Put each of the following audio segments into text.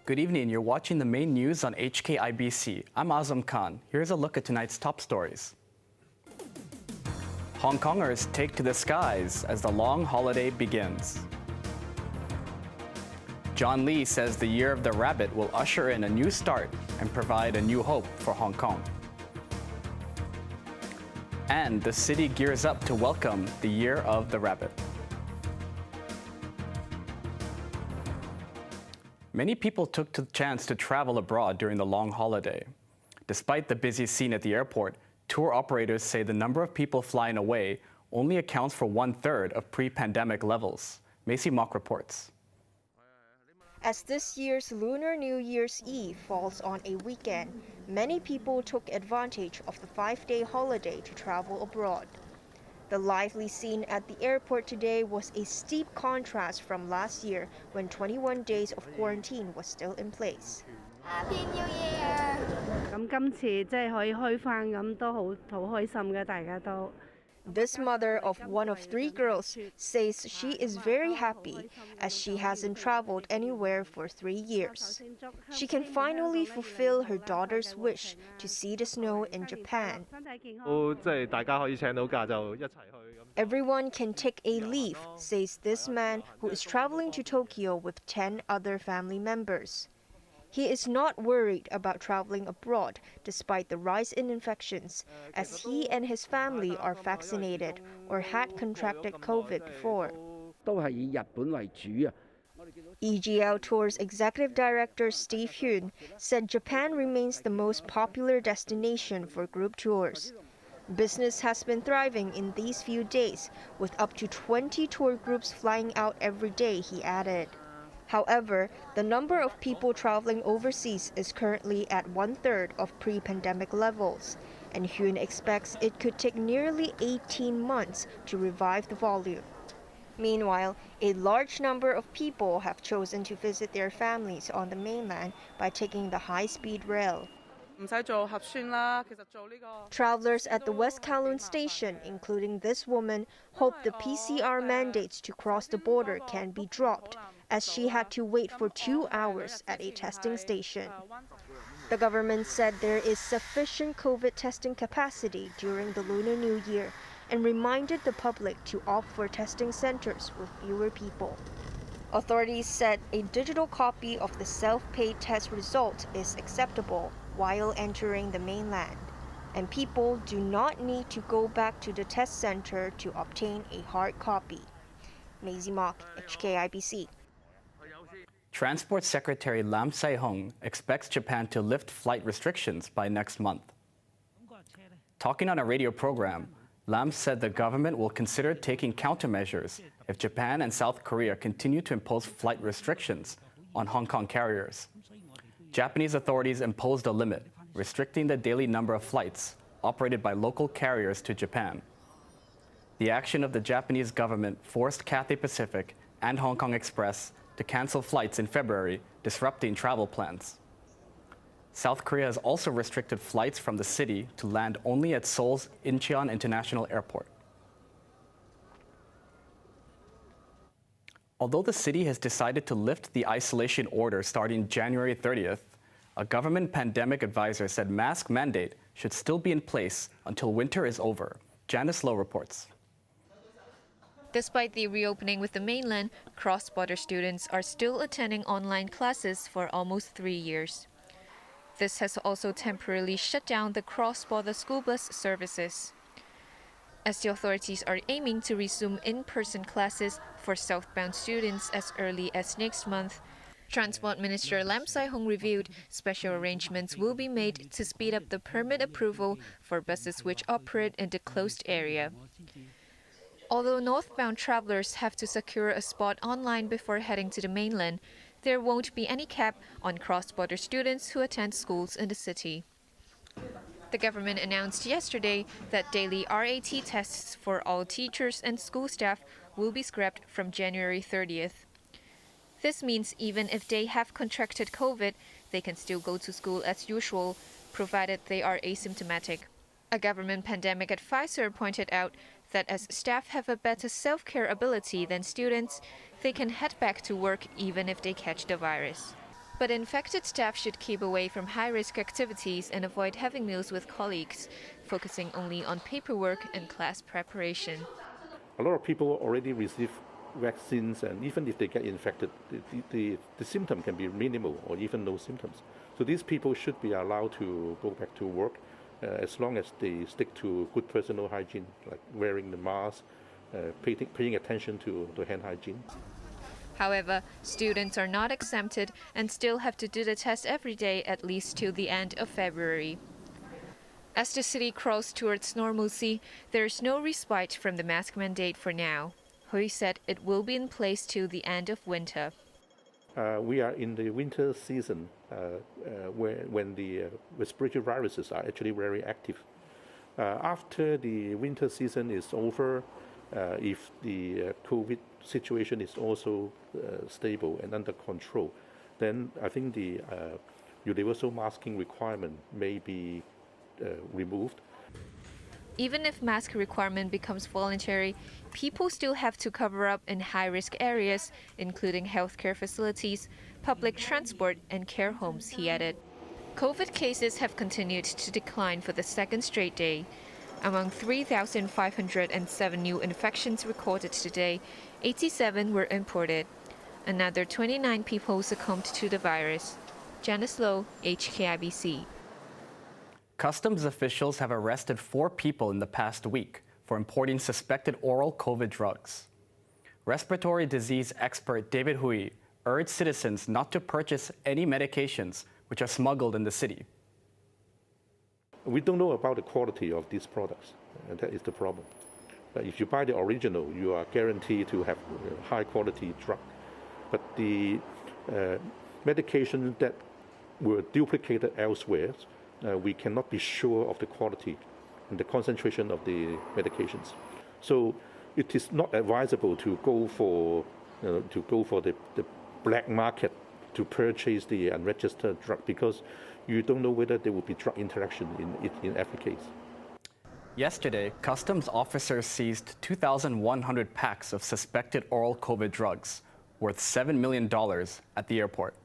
Good evening, you're watching the main news on HKIBC. I'm Azam Khan. Here's a look at tonight's top stories. Hongkongers take to the skies as the long holiday begins. John Lee says the Year of the Rabbit will usher in a new start and provide a new hope for Hong Kong. And the city gears up to welcome the Year of the Rabbit. Many people took the chance to travel abroad during the long holiday. Despite the busy scene at the airport, tour operators say the number of people flying away only accounts for 1/3 of pre-pandemic levels. Macy Mock reports. As this year's Lunar New Year's Eve falls on a weekend, many people took advantage of the 5-day holiday to travel abroad. The lively scene at the airport today was a steep contrast from last year when 21 days of quarantine was still in place. Happy New Year! 咁今次即係可以開返咁都好開心嘅，大家都。 This mother of one of 3 girls says she is very happy as she hasn't traveled anywhere for 3 years. She can finally fulfill her daughter's wish to see the snow in Japan. Everyone can take a leave, says this man who is traveling to Tokyo with 10 other family members. He is not worried about traveling abroad despite the rise in infections, as he and his family are vaccinated or had contracted COVID before. EGL Tours Executive Director Steve Hyun said Japan remains the most popular destination for group tours. Business has been thriving in these few days, with up to 20 tour groups flying out every day, he added. However, the number of people traveling overseas is currently at 1/3 of pre-pandemic levels, and Hyun expects it could take nearly 18 months to revive the volume. Meanwhile, a large number of people have chosen to visit their families on the mainland by taking the high-speed rail. Travelers at the West Kowloon station, including this woman, hope the PCR mandates to cross the border can be dropped, as she had to wait for 2 hours at a testing station. The government said there is sufficient COVID testing capacity during the Lunar New Year and reminded the public to opt for testing centers with fewer people. Authorities said a digital copy of the self-paid test result is acceptable while entering the mainland, and people do not need to go back to the test center to obtain a hard copy. Macy Mock, HKIBC. Transport Secretary Lam Sai-hung expects Japan to lift flight restrictions by next month. Talking on a radio program, Lam said the government will consider taking countermeasures if Japan and South Korea continue to impose flight restrictions on Hong Kong carriers. Japanese authorities imposed a limit, restricting the daily number of flights operated by local carriers to Japan. The action of the Japanese government forced Cathay Pacific and Hong Kong Express to cancel flights in February, disrupting travel plans. South Korea has also restricted flights from the city to land only at Seoul's Incheon International Airport. Although the city has decided to lift the isolation order starting January 30th, a government pandemic advisor said mask mandate should still be in place until winter is over. Janice Lowe reports. Despite the reopening with the mainland, cross-border students are still attending online classes for almost 3 years. This has also temporarily shut down the cross-border school bus services, as the authorities are aiming to resume in-person classes for southbound students as early as next month. Transport Minister Lam Sai-hung revealed special arrangements will be made to speed up the permit approval for buses which operate in the closed area. Although northbound travelers have to secure a spot online before heading to the mainland, there won't be any cap on cross-border students who attend schools in the city. The government announced yesterday that daily RAT tests for all teachers and school staff will be scrapped from January 30th. This means even if they have contracted COVID, they can still go to school as usual, provided they are asymptomatic. A government pandemic advisor pointed out that as staff have a better self-care ability than students, they can head back to work even if they catch the virus. But infected staff should keep away from high-risk activities and avoid having meals with colleagues, focusing only on paperwork and class preparation. A lot of people already receive vaccines, and even if they get infected, the symptom can be minimal or even no symptoms. So these people should be allowed to go back to work as long as they stick to good personal hygiene, like wearing the mask, paying attention to hand hygiene. However, students are not exempted and still have to do the test every day at least till the end of February. As the city crawls towards normalcy, there is no respite from the mask mandate for now. Hui said it will be in place till the end of winter. We are in the winter season when the respiratory viruses are actually very active. After the winter season is over, if the COVID situation is also stable and under control, then I think the universal masking requirement may be removed. Even if mask requirement becomes voluntary, people still have to cover up in high-risk areas, including healthcare facilities, public transport, and care homes, he added. COVID cases have continued to decline for the second straight day. Among 3,507 new infections recorded today, 87 were imported. Another 29 people succumbed to the virus. Janice Low, HKIBC. Customs officials have arrested 4 people in the past week for importing suspected oral COVID drugs. Respiratory disease expert David Hui urged citizens not to purchase any medications which are smuggled in the city. We don't know about the quality of these products, and that is the problem. If you buy the original, you are guaranteed to have high quality drug. But the medications that were duplicated elsewhere, we cannot be sure of the quality and the concentration of the medications. So it is not advisable to go for the black market to purchase the unregistered drug, because you don't know whether there will be drug interaction in every case. Yesterday, customs officers seized 2,100 packs of suspected oral COVID drugs worth $7 million at the airport.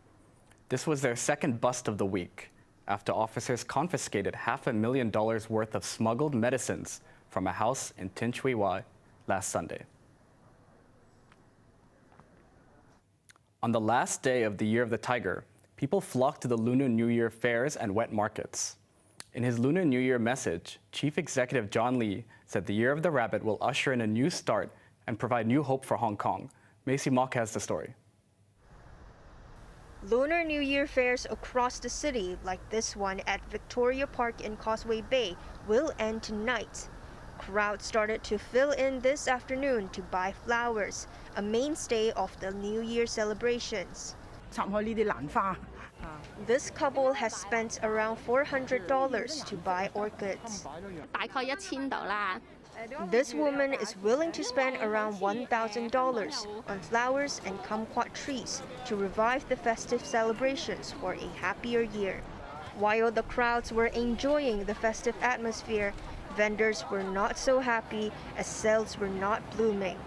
This was their second bust of the week, after officers confiscated $500,000 worth of smuggled medicines from a house in Tin Shui Wai last Sunday. On the last day of the Year of the Tiger, people flocked to the Lunar New Year fairs and wet markets. In his Lunar New Year message, Chief Executive John Lee said the Year of the Rabbit will usher in a new start and provide new hope for Hong Kong. Macy Mock has the story. Lunar New Year fairs across the city, like this one at Victoria Park in Causeway Bay, will end tonight. Crowds started to fill in this afternoon to buy flowers, a mainstay of the New Year celebrations. This couple has spent around $400 to buy orchids. This woman is willing to spend around $1,000 on flowers and kumquat trees to revive the festive celebrations for a happier year. While the crowds were enjoying the festive atmosphere, vendors were not so happy as sales were not blooming.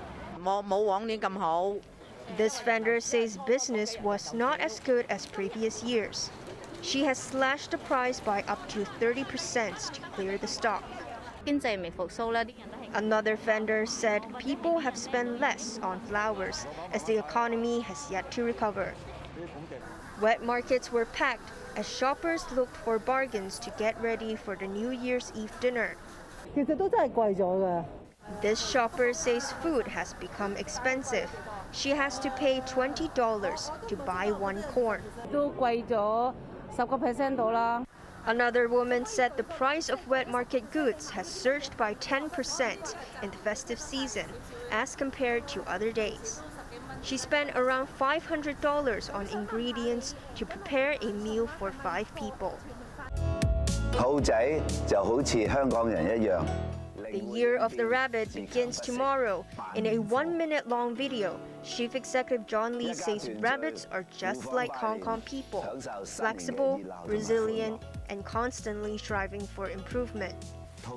This vendor says business was not as good as previous years. She has slashed the price by up to 30% to clear the stock. Another vendor said people have spent less on flowers as the economy has yet to recover. Wet markets were packed as shoppers looked for bargains to get ready for the New Year's Eve dinner. This shopper says food has become expensive. She has to pay $20 to buy one corn. Another woman said the price of wet market goods has surged by 10% in the festive season as compared to other days. She spent around $500 on ingredients to prepare a meal for 5 people. The Year of the Rabbit begins tomorrow. In a 1-minute-long video, Chief Executive John Lee says rabbits are just like Hong Kong people, flexible, resilient, and constantly striving for improvement.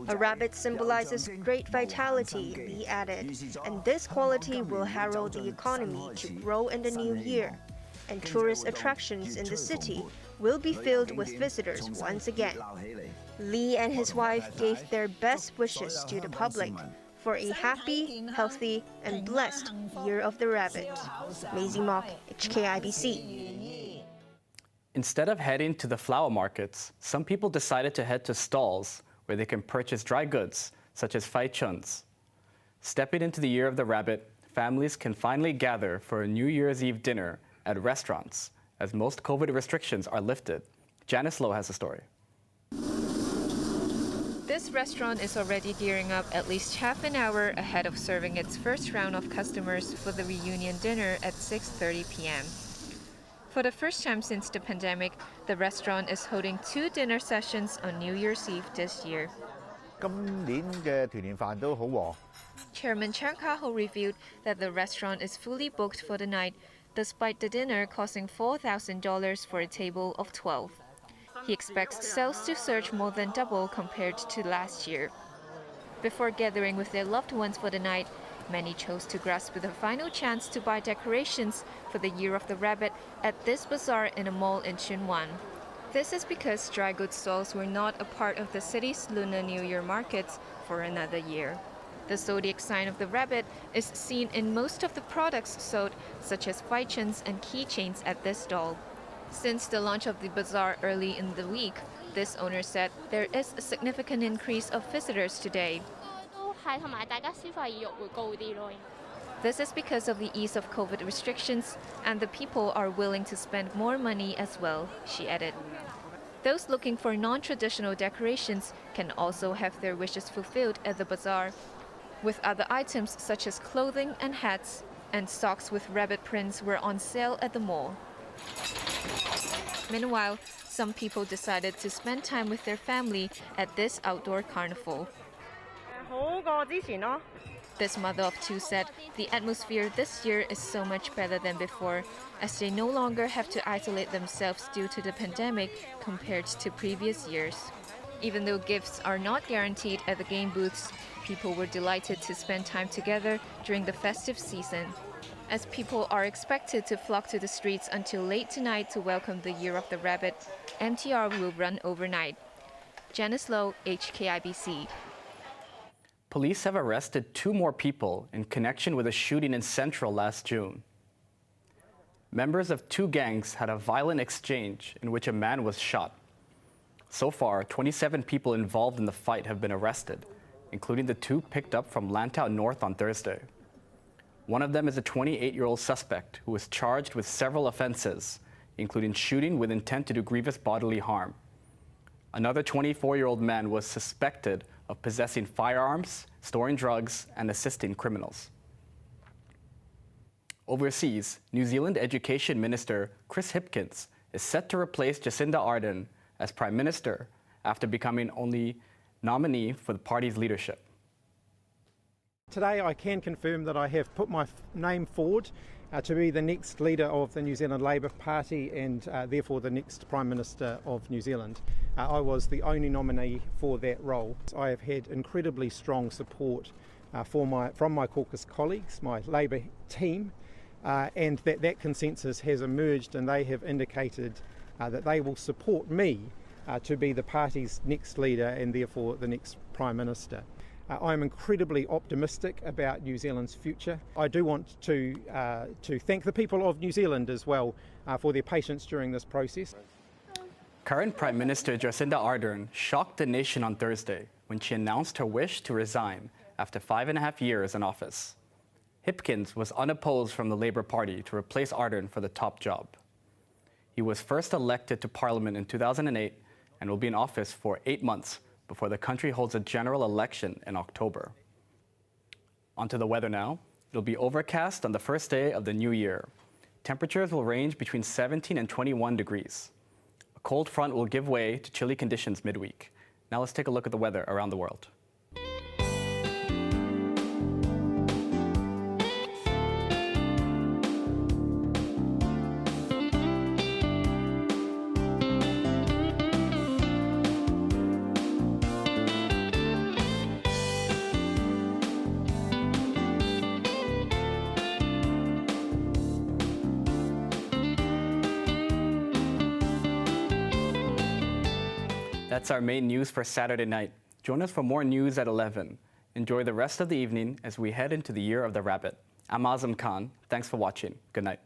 A rabbit symbolizes great vitality, Lee added, and this quality will herald the economy to grow in the new year. and tourist attractions in the city will be filled with visitors once again. Lee and his wife gave their best wishes to the public for a happy, healthy, and blessed Year of the Rabbit. Maisie Mock, HKIBC. Instead of heading to the flower markets, some people decided to head to stalls where they can purchase dry goods, such as fai chuns. Stepping into the Year of the Rabbit, families can finally gather for a New Year's Eve dinner at restaurants, as most COVID restrictions are lifted. Janice Lowe has a story. This restaurant is already gearing up at least half an hour ahead of serving its first round of customers for the reunion dinner at 6:30 p.m. For the first time since the pandemic, the restaurant is holding 2 dinner sessions on New Year's Eve this year. 今年嘅團年飯都好和。 Chairman Chang Ka-ho revealed that the restaurant is fully booked for the night, despite the dinner costing $4,000 for a table of 12. He expects sales to surge more than double compared to last year. Before gathering with their loved ones for the night, many chose to grasp the final chance to buy decorations for the Year of the Rabbit at this bazaar in a mall in Chunwan. This is because dry goods stalls were not a part of the city's Lunar New Year markets for another year. The zodiac sign of the rabbit is seen in most of the products sold, such as fai chuns and keychains at this stall. Since the launch of the bazaar early in the week, this owner said there is a significant increase of visitors today. This is because of the ease of COVID restrictions, and the people are willing to spend more money as well, she added. Those looking for non-traditional decorations can also have their wishes fulfilled at the bazaar, with other items such as clothing and hats, and socks with rabbit prints were on sale at the mall. Meanwhile, some people decided to spend time with their family at this outdoor carnival. This mother of 2 said the atmosphere this year is so much better than before, as they no longer have to isolate themselves due to the pandemic compared to previous years. Even though gifts are not guaranteed at the game booths, people were delighted to spend time together during the festive season. As people are expected to flock to the streets until late tonight to welcome the Year of the Rabbit, MTR will run overnight. Janice Lowe, HKIBC. Police have arrested 2 more people in connection with a shooting in Central last June. Members of 2 gangs had a violent exchange in which a man was shot. So far, 27 people involved in the fight have been arrested, including the 2 picked up from Lantau North on Thursday. One of them is a 28-year-old suspect who was charged with several offenses, including shooting with intent to do grievous bodily harm. Another 24-year-old man was suspected of possessing firearms, storing drugs, and assisting criminals. Overseas, New Zealand Education Minister Chris Hipkins is set to replace Jacinda Ardern as Prime Minister after becoming only nominee for the party's leadership. Today I can confirm that I have put my name forward to be the next leader of the New Zealand Labour Party and therefore the next Prime Minister of New Zealand. I was the only nominee for that role. I have had incredibly strong support from my caucus colleagues, my Labour team, and that consensus has emerged, and they have indicated that they will support me to be the party's next leader and therefore the next Prime Minister. I'm incredibly optimistic about New Zealand's future. I do want to thank the people of New Zealand as well for their patience during this process. Current Prime Minister Jacinda Ardern shocked the nation on Thursday when she announced her wish to resign after 5.5 years in office. Hipkins was unopposed from the Labour Party to replace Ardern for the top job. He was first elected to Parliament in 2008 and will be in office for 8 months before the country holds a general election in October. Onto the weather now. It'll be overcast on the first day of the new year. Temperatures will range between 17 and 21 degrees. A cold front will give way to chilly conditions midweek. Now let's take a look at the weather around the world. That's our main news for Saturday night. Join us for more news at 11. Enjoy the rest of the evening as we head into the Year of the Rabbit. I'm Azam Khan. Thanks for watching. Good night.